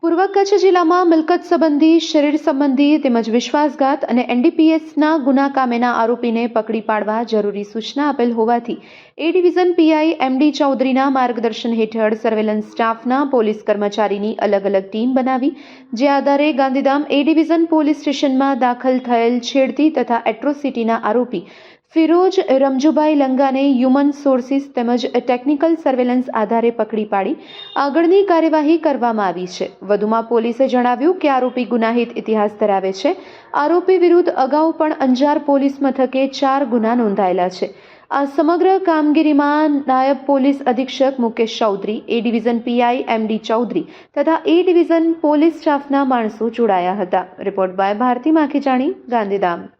પૂર્વ કચ્છ જિલ્લામાં મિલકત સંબંધી, શરીર સંબંધી તેમજ વિશ્વાસઘાત અને એનડીપીએસના ગુના કામેના આરોપીને પકડી પાડવા જરૂરી સૂચના આપેલ હોવાથી એ ડિવિઝન પીઆઈ એમડી ચૌધરીના માર્ગદર્શન હેઠળ સર્વેલન્સ સ્ટાફના પોલીસ કર્મચારીની અલગ અલગ ટીમ બનાવી, જે આધારે ગાંધીધામ એ ડિવિઝન પોલીસ સ્ટેશનમાં દાખલ થયેલ છેડતી તથા એટ્રોસિટીના આરોપી ફિરોજ રમજુભાઈ લંગાને હ્યુમન સોર્સિસ તેમજ ટેકનિકલ સર્વેલન્સ આધારે પકડી પાડી આગળની કાર્યવાહી કરવામાં આવી છે. વધુમાં પોલીસે જણાવ્યું કે આરોપી ગુનાહિત ઇતિહાસ ધરાવે છે. આરોપી વિરુદ્ધ અગાઉ પણ અંજાર પોલીસ મથકે 4 ગુના નોંધાયેલા છે. આ સમગ્ર કામગીરીમાં નાયબ પોલીસ અધિક્ષક Mukesh Chaudhari, A division PI MD Chaudhari તથા એ ડિવિઝન પોલીસ સ્ટાફના માણસો જોડાયા હતા. Report by Bharti Makhijani, Gandhidham.